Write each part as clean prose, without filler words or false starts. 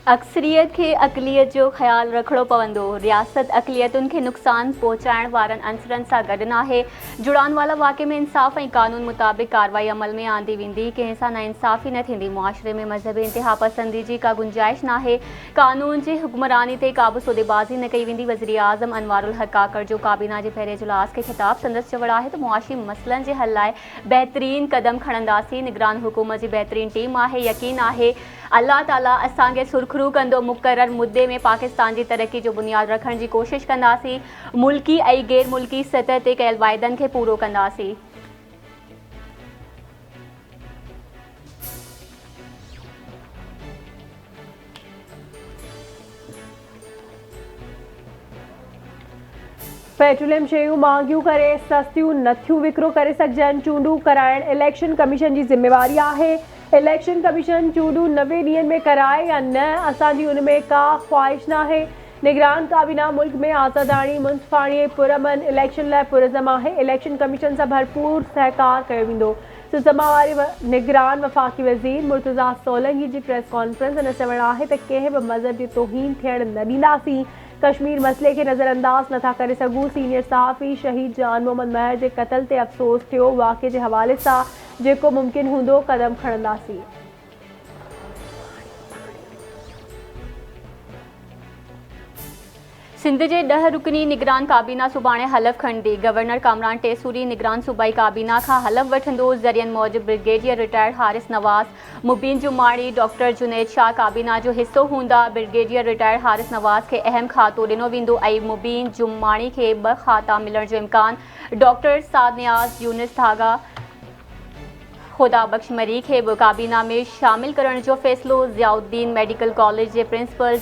अक्सरियत खे अक़लियत जो ख़्याल रखणो पवंदो। रियासत अक़लियतुनि खे नुक़सान पहुचाइण वारनि अंसरनि सां गॾु नाहे। जुड़ानवाला वाक़े में इंसाफ़ ऐं क़ानून मुताबिक़ कार्रवाई अमल में आंदी वेंदी। कंहिं सां नाइंसाफ़ी न थींदी। मुआशरे में मज़हबी इंतिहा पसंदी जी का गुंजाइश नाहे। क़ानून जी हुक्मरानी ते का बि सौदेबाज़ी न कई वेंदी। वज़ीर आज़म अनवारुल हक़ काकड़ जो काबीना जे पहिरें इजलास खे ख़िताब संदसि चवणु आहे त मुआशी मसइलनि जे हल लाइ बहितरीन क़दम खणंदासीं। निगरान हुकूमत जी बहितरीन टीम आहे। यकीन आहे अल्लाह ताला असांखे सुरखरू कंदो। मुक़रर मुद्दे में पाकिस्तान जी तरक़ी जो बुनियाद रखण जी कोशिश कंदासीं। मुल्की ऐं गैर मुल्की सतह ते कयल वाइदनि खे पूरो कंदासीं। पेट्रोलियम शयूं महांगियूं करे सस्तियूं नथियूं विकिरो करे सघजनि। चूंडूं कराइण इलेक्शन कमीशन जी ज़िम्मेवारी आहे। इलेक्शन कमीशन चूंडूं 90 ॾींहंनि में कराए या न, असांजी उन में का ख़्वाहिश नाहे। निगरान काबीना मुल्क में आज़ादाणी मुंसिफ़ाणी ऐं पुरअमन इलेक्शन लाइ पुरज़म आहे। इलेक्शन कमीशन सां भरपूर सहकार कयो वेंदो। ज़िम्मेवारी निगरान वफ़ाक़ी वज़ीर मुर्तज़ा सोलंकी जी प्रेस कॉन्फ्रेंस में चवणु आहे त कंहिं बि मज़हब जी तौहीन थियण न ॾींदासीं। कश्मीर मसइले खे नज़रअंदाज़ नथा करे सघूं। सीनियर सहाफ़ी शहीद जान मोहम्मद महर जे क़त्ल ते अफ़सोस थियो। वाक़े जे हवाले सां जेको मुमकिन हूंदो क़दम खणंदासीं। सिंध जे 10 रुकनी निगरान काबीना सुभाणे हलफ़ खणंदी। गवर्नर कामरान टेसूरी निगरान सूबाई काबीना खां हलफ़ वठंदो। ज़रियनि मौजिब ब्रिगेडियर रिटायर्ड हारिस नवाज़, मुबीन जुमाणी, डॉक्टर जुनैद शाह काबीना जो हिस्सो हूंदा। ब्रिगेडियर रिटायर्ड हारिस नवाज़ खे अहम खातो ॾिनो वेंदो ऐं मुबीन जुमाणी खे 2 खाता मिलण जो इम्कान। डॉक्टर साद नियाज़ यूनिस धागा खुदा बख्श मरी खे बि काबीना में शामिल करण जो फ़ैसिलो। ज़ियाउद्दीन मेडिकल कॉलेज जे प्रिंसिपल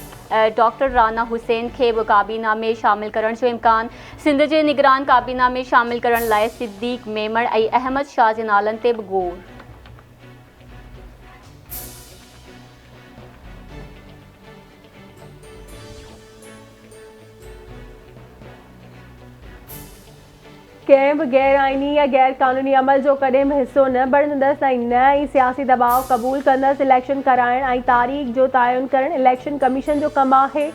डॉक्टर राना हुसैन खे बि काबीना में शामिल करण जो इम्कान। सिंध जे निगरान काबीना में शामिल करण लाइ सिद्दीक़ मेमण ऐं अहमद शाह जे नालनि ते बि ग़ौर। कंहिं बि गैर आइनी या गैर क़ानूनी अमल जो कॾहिं बि हिसो न बणंदसि ऐं न ई सियासी दबाव क़बूल कंदसि। इलेक्शन कराइण ऐं तारीख़ जो तयन करण इलेक्शन कमीशन जो कमु आहे।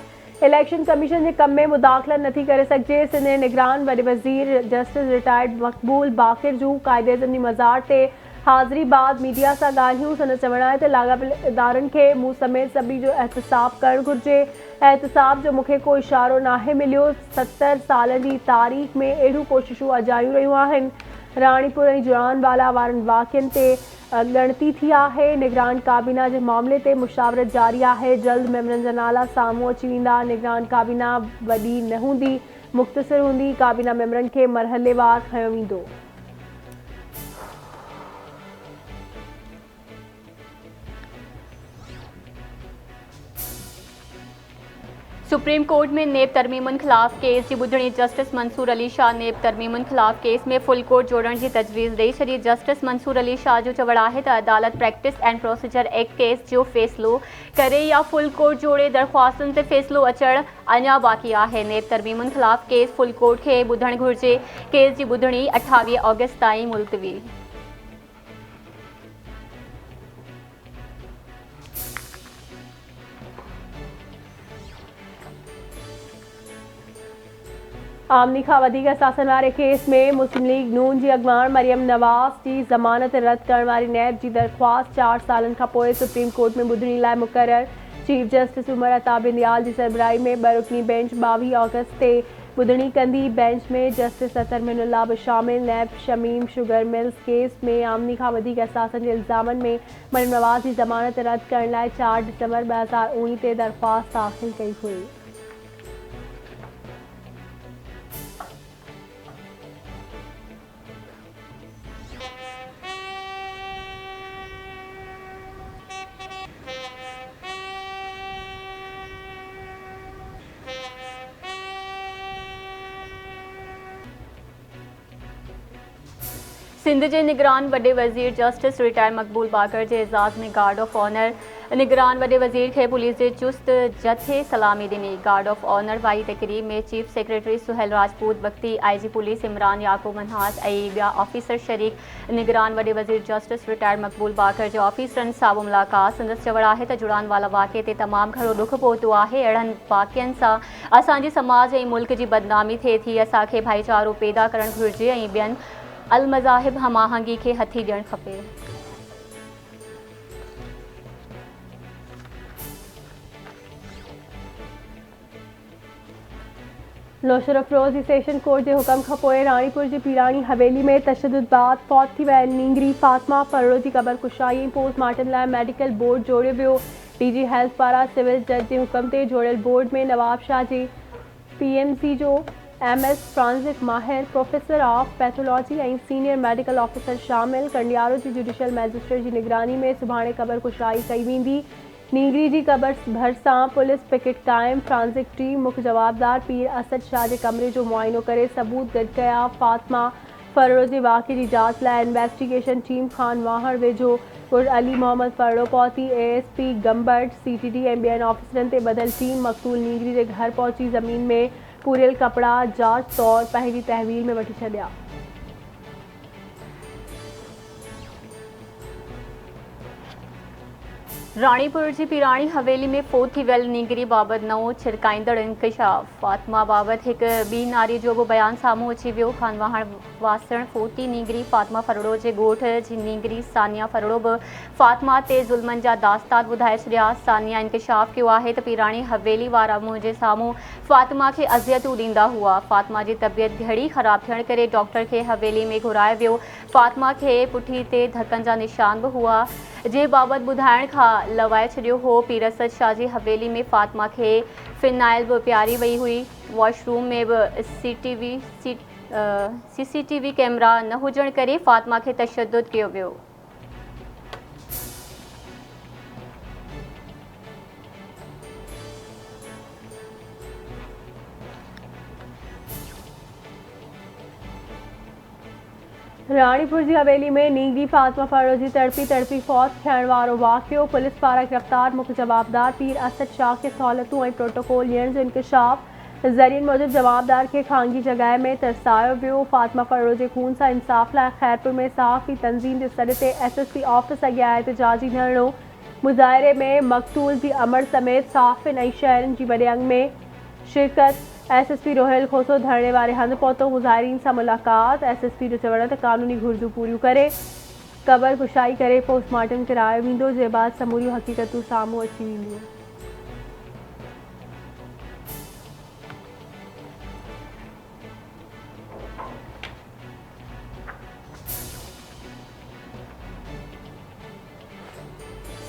इलेक्शन कमीशन जे कम में मुदाख़लत नथी करे सघिजे। सिंध जे निगरान वॾे वज़ीर जस्टिस रिटायर्ड मक़बूल बाक़िर जूं क़ाइद-ए-आज़म जी मज़ार ते हाज़िरी बाद मीडिया सां ॻाल्हियूं। संदसि चवणु आहे त लाॻापियल इदारनि खे मूं समेत सभी जो एहतिसाब करणु घुरिजे। एहतिसाब जो मूंखे को इशारो नाहे मिलियो। 70 सालनि जी तारीख़ में अहिड़ियूं कोशिशूं अजायूं रहियूं आहिनि। राणीपुर ऐं जुड़ानवाला वारनि वाक़िअनि ते ॻणती थी आहे। निगरान काबीना जे मामले ते मुशावरत जारी आहे। जल्द मेंबरनि जा नाला साम्हूं अची वेंदा। निगरान काबीना वॾी न हूंदी, मुख़्तसिर हूंदी। काबीना मेंबरनि खे मरहलेवार खंयो वेंदो। सुप्रीम कोर्ट में नेब तरमीमुनि ख़िलाफ़ केस जी ॿुधणी। जस्टिस मंसूर अली शाह नेब तरमीमुनि ख़िलाफ़ केस में फुल कोर्ट जोड़ण जी तजवीज़ ॾेई छॾी। जस्टिस मंसूर अली शाह जो चवणु आहे त अदालत practice and procedure act case जो फ़ैसिलो करे या फुल कोर्ट जोड़े। दरख़्वास्तुनि ते फ़ैसिलो अचणु अञा बाक़ी आहे। नेब तरमीमुनि ख़िलाफ़ केस फुल कोर्ट खे ॿुधणु घुरिजे। केस जी ॿुधणी 28 ऑगस्ट ताईं मुलतवी। आमनी खां वधीक असासन वारे केस में मुस्लिम लीग नून जी अॻवान मरियम नवाज़ जी ज़मानत रद्द करण वारी नैब जी दरख़्वास्त 4 सालनि खां पोइ सुप्रीम कोर्ट में ॿुधणी लाइ मुक़रर। चीफ जस्टिस उमर अता बिंदियाल जी सरबराही में 2 रुकनी बेंच 22 ऑगस्ट ते ॿुधणी कंदी। बेंच में जस्टिस अतर मिनुल्लाह बि शामिल। नैब शमीम शुगर मिल्स केस में आमनी खां वधीक असासन जे इल्ज़ामनि में मरियम नवाज़ जी ज़मानत रद्द करण लाइ 4 दिसंबर 2019 ते दरख़्वास्त दाख़िल कई हुई। सिंध जे निगरान वॾे वज़ीर जस्टिस रिटायर्ड मक़बूल बाक़र जे एज़ाज़ में गार्ड ऑफ ऑनर निगरान वॾे वज़ीर खे पुलिस जे चुस्त जथे सलामी ॾिनी। गार्ड ऑफ ऑनर वारी तक़रीब में chief secretary Suhail Rajput, Bakhti, IG police Imran Yaqoob Manhas ऐं ॿिया ऑफिसर शरीक। निगरान वॾे वज़ीर जस्टिस रिटायर्ड मक़बूल बाकर जे ऑफिसरनि सां बि मुलाक़ात। संदसि चवणु आहे त जुड़ानवाला वाक़े ते तमामु घणो ॾुख पहुतो आहे। अहिड़नि वाक़िअनि सां असांजे समाज ऐं मुल्क जी बदनामी थिए थी। असांखे भाईचारो पैदा करणु घुरिजे ऐं ॿियनि अलमज़ाहिब हमाहंगी खे हथी ॾियणु खपे। नौशर अफरोज़ जी सेशन कोर्ट के हुक्म खां पोइ राणीपुर जी पीरानी हवेली में तशद्दुद बाद फौत थी वियल नींगरी फातिमा फरड़ो जी क़बर कुशाई ऐं पोस्टमार्टम लाइ मेडिकल बोर्ड जोड़ियो वियो। DG हेल्थ पारां सिविल जज जे हुक्म ते जोड़ियल बोर्ड में नवाब शाह जे PMC जो MS फ्रांसिक माहिर, प्रोफेसर ऑफ पैथोलॉजी ऐं सीनियर मेडिकल ऑफिसर शामिल। कंडियारो जी जुडिशियल मैजिस्ट्रेट जी निगरानी में सुभाणे क़बर कुशाई कई वेंदी। नींगरी जी क़बर भरिसां पुलिस पिकेट क़ाइम। फ्रांसिक टीम मुख्य जवाबदार पीर असद शाह जे कमरे जो मुआइनो करे सबूत गॾु कया। फातिमा फरड़ो जे वाक़े जी जांच लाइ इन्वेस्टिगेशन टीम खान वाहण वेझो पुर अली मोहम्मद फरड़ो पहुती। ASP गंबट, CTD ऐं ॿियनि ऑफिसरनि ते ॿधल टीम मक़तूल नींगरी जे घर पहुची ज़मीन में पूरियल कपिड़ा जांच तौरु पंहिंजी तहवील में वठी छॾिया। राणीपुर जी पीरानी हवेली में फोत थी वियल नींगरी बाबति नओं छिरकाईंदड़ इंकशाफ। फातिमा बाबति हिकु ॿी नारी जो बि बयानु साम्हूं अची वियो। खानवाहण वासण फोती नींगरी फातिमा फरड़ो जे ॻोठ जी नींगरी सानिया फरड़ो बि फातिमा ते ज़ुल्मनि जा दास्तान ॿुधाए छॾिया। सानिया इंकशाफ कयो आहे त पीरानी हवेली वारा मुंहिंजे साम्हूं फातिमा खे अज़ियतूं ॾींदा हुआ। फातिमा जी तबियत घणी ख़राब थियण करे डॉक्टर खे हवेली में घुराए वियो। फातिमा खे पुठी ते धकनि जा निशान बि हुआ जे बाबति ॿुधाइण खां लवाए छॾियो हो। पीर असद शाह जी हवेली में फातिमा खे फिनाइल बि पियारी वई हुई। वॉशरूम में बि CCTV कैमरा न हुजण करे फातिमा खे तशद्दुद कयो वियो। राणीपुर जी हवेली में नींगरी फातिमा फरड़ो जी तड़पी फौत थियण वारो वाक़ियो। पुलिस पारां गिरफ़्तार मुख्य जवाबदार पीर असद शाह खे सहूलियतूं ऐं प्रोटोकॉल ॾियण जो इंकशाफ। ज़रियनि मूजिब जवाबदार खे खांगी जॻह में तरसायो वियो। फातिमा फरड़ो जे खून सां इंसाफ़ लाइ खैरपुर में सहाफ़ी तंज़ीम जे सॾ ते SSP ऑफिस अॻियां एहतिजाजी धरणो। मुज़ाहिरे में मक़तूल जी अमर समेत सहाफ़ियुनि ऐं शहरनि जी वॾे अंग में शिरकत। SSP रोहेल खोसो धरणे वारे हंधि पहुतो। मुज़ाहिरीन सां मुलाक़ात। SSP जो चवणु त क़ानूनी घुरिजूं पूरियूं करे क़बर कुशाई करे पोस्टमार्टम करायो वेंदो, जे बाद समूरियूं हक़ीक़तूं साम्हूं अची वेंदियूं।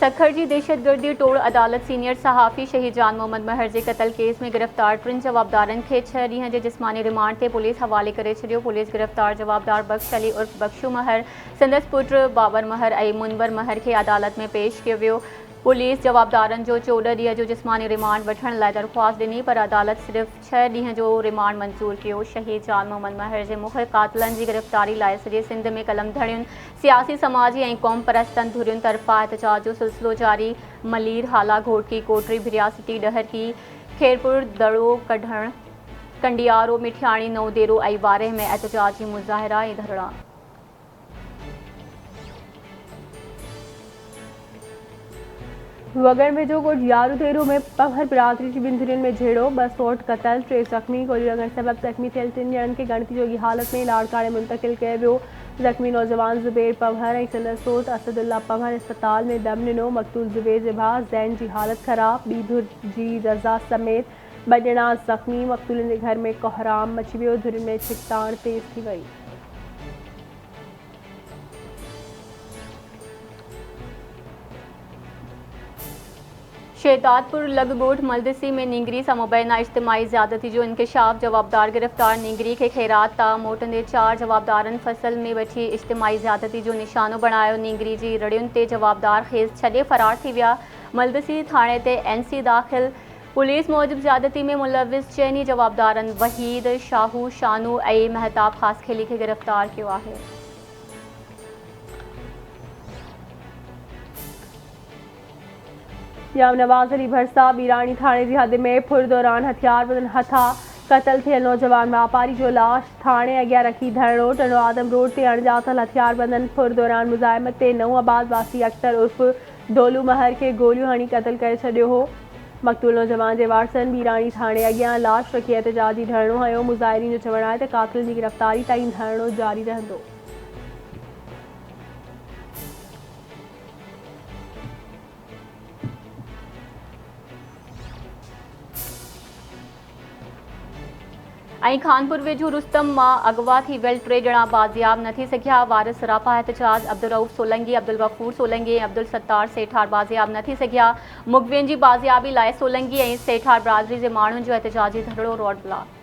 सखर जी दहशतगर्दी टोड़ अदालत सीनियर सहाफ़ी शहीद जान मोहम्मद महर जे क़त्ल केस में गिरफ़्तार 3 जवाबदारनि खे 6 ॾींहं जे जिस्मानी रिमांड ते पुलिस हवाले करे छॾियो। पुलिस गिरफ़्तार जवाबदार बख्श अली उर्फ़ बख्शू महर, संदसि पुटु बाबर महर ऐं मुनवर महर खे अदालत में पेश कयो वियो। पुलिस जवाबदारनि जो 14 ॾींहं जो जिस्मानी रिमांड वठण लाइ दरख़्वास्त ॾिनी, पर अदालत सिर्फ़ 6 ॾींहं जो रिमांड मंज़ूर कयो। शहीद जान मोहम्मद महर जे मुख्य क़ातिलनि जी गिरफ़्तारी लाइ सॼे सिंध में कलमधड़ियुनि, सियासी, समाजी ऐं क़ौम परस्तनि धुरियुनि तरफ़ां एहतिजाज जो सिलसिलो जारी। मलीर, हाला, घोटकी, कोटरी, भिरियासिटी, डहरकी, खैरपुर, दड़ो, कंडियारो, मिठियाणी, नवदेरो ऐं वारेह में एहतिजाजी मुज़ाहिरा ऐं धरणा। वगड़ में जो ॻोठ यारूदेरो में पमहर बिरादरी जी ॿिनि धुरियुनि में झेड़ो, 2 सौट क़तल, 3 ज़ख़्मी। गोली लॻण सबबि ज़ख़्मी थियल 3 ॼणनि खे गणती जोगी हालत में लाड़काणे मुंतक़िल कयो वियो। ज़ख़्मी नौजवान ज़ुबैर पमहर ऐं संदसि सोट असदुल्ला पमहर अस्पताल में दम ॾिनो। मक़तूल ज़ुबैर जे भाउ ज़ैन जी हालत ख़राब। ॿी धुर जी रज़ा समेत 2 ॼणा ज़ख़्मी। मक़तूलनि जे घर में कोहराम मची वियो। धुरियुनि में छिकताण तेज़ थी वई। शेदातपुर लॻ ॻोठ मलदसी में नींगरी सां मुबैना इज्तिमाई ज़्यादती जो इंकशाफ। जवाबदार गिरफ़्तार नींगरी खे ख़ैरात तां मोटंदे 4 जवाबदारनि फसल में वठी इज्तिमाई ज़्यादती जो निशानो बणायो। नींगरी जी रड़ियुनि ते जवाबदार खेसि छॾे फ़रार थी विया। मलदसी थाणे ते NC दाख़िल। पुलिस मूजिब ज़्यादती में मुलविस 4 जवाबदारनि वहीद, शाहू, शानू ऐं महताब ख़ासखेली खे गिरफ़्तार कयो आहे। जाम नवाज़ अली भरसा बीरानी थाणे जी हद में फुर दौरान हथियार बंदन हथा क़त्ल थियल नौजवान वापारी जो लाश थाणे अॻियां रखी धरणो टनो आदम रोड ते अणॼातल हथियार बंदन फुर दौरान मुज़ाहिमत ते नऊं आबाद वासी अख्तर उर्फ़ डोलू महर के गोलियूं हणी क़त्ल करे छॾियो हो। मक़तूल नौजवान जे वारसनि बीरानी थाणे अॻियां लाश रखी एहतजाजी धरणो हयो। मुज़ाहिरीन जो चवणु आहे त क़ातिल जी गिरफ़्तारी ताईं धरणो जारी रहंदो। ऐं खानपुर वेझो रुस्तम मां अगवा थी वियल 3 ॼणा बाज़ियाब न थी सघिया। वारिस सरापा एहतजाज अब्दुल रऊफ़ सोलंकी, अब्दुल गफ़ूर सोलंकी ऐं अब्दुल सत्तार सेठार बाज़ियाब न थी सघिया। मुग़वियुनि जी बाज़ियाबी लाइ सोलंकी ऐं सेठार बिरादरी जे माण्हुनि जो एहतजाजी धरणो रोड ब्लॉक।